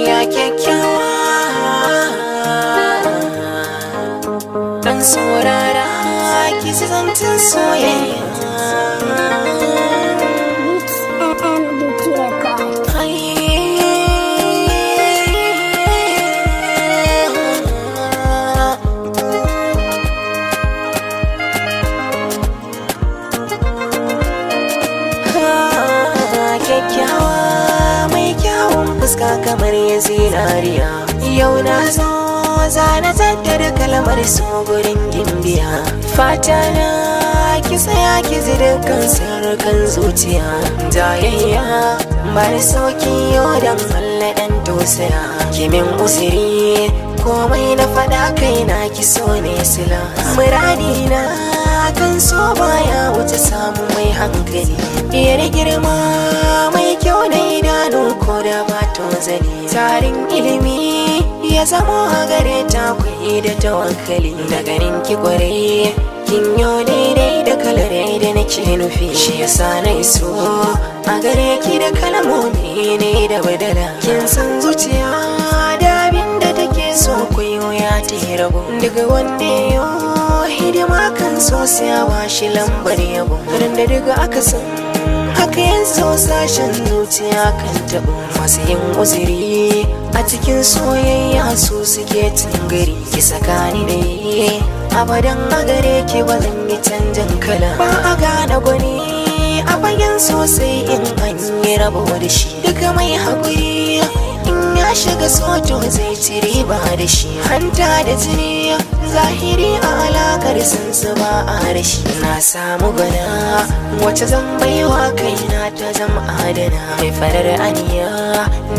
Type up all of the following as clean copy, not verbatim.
ya kyakkyawa dan saurara ki ji zancen soyayya. Kyakkyawa mai kyawun fuska kamar ya zinariya, yau na zo zana jaddada kalmar so gurin gimbiya. Fata na ki tsaya ki ji dukkan sirrukan zuciya, jayayya bari sauki yau dan Allah dan tausaya. Kimin usiri komai na faɗa kaina ki so ne sila, muradi na kan so baya wuce samu mai hankali, iyar girma mai kyau da idanu ko da ba tozali, tarin ilimi ya zama a gare ta kwai da tawakkali. Da ganin ki kwarai kin yo daidai da kalar da nake nufi, shi yasa na iso a gare ki da kalmomi ne da badala. Kin san zuciya da abin da take so kuyo ya ta rabu, daga wanda yo hidima kan so siyawa shi lambar yabo, da daga aka san haka yanzu sashen zuciya kan taɓo. Masu yin uziri a cikin soyayya su suke gari, ki sakani da yi abadan a gare ki ba zan yi canjin kala. Ba a gane gwani a bayan sosai in an yi rabo da shi, duka mai haƙuri in ya shiga soto zai ci riba da shi. Hanta da jini zahiri a alakar sansu ba a rashi, na samu gana wacce zan baiwa kaina ta zama adana, mai farar aniya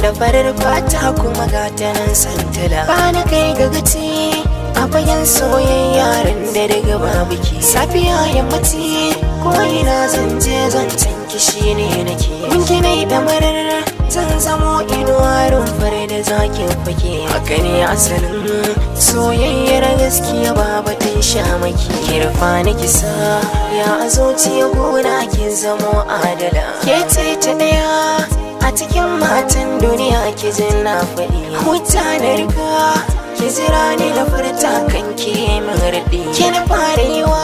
da farar fata kuma gatanan santala. Ba na kai gagaci a bayan soyayya ran da daga babu ki, safiya yammaci ko ina zan je zancen ki shine nake. Minki nai da marar zan zamo inuwa rumfar da zakin fake, haka ne asalin soyayyar gaskiya ba batun shamaki. Kirfa na kisa ya azociya gona ki zamo adala, ke ce ta daya a cikin matan duniya ki jin na faɗi. Hujja na riga ki jira ni na furta kan ki min raɗi, ki na fara yiwa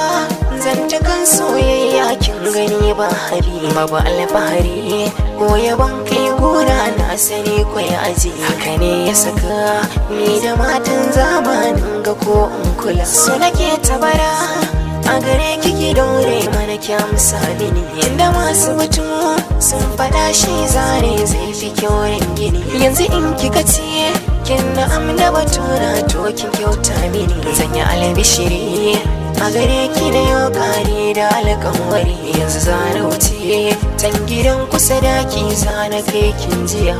zantakan soyayya kin gani ba hari babu alfahari ko yaban kai gona na sani ko ya aji. Haka ne ya saka ni da matan zamanin ga ko in kula, so nake tabara a gare kiki daure mana kya misali ne, inda masu batu sun faɗa shi zane zai fi kyaurin gini. Yanzu in kika ce kin na amna batuna to kin kyauta mini, zan yi albishiri a gare ki da yau kare da alƙawari. Yanzu zana wuce can gidan kusa da ki zana kai kin jiya.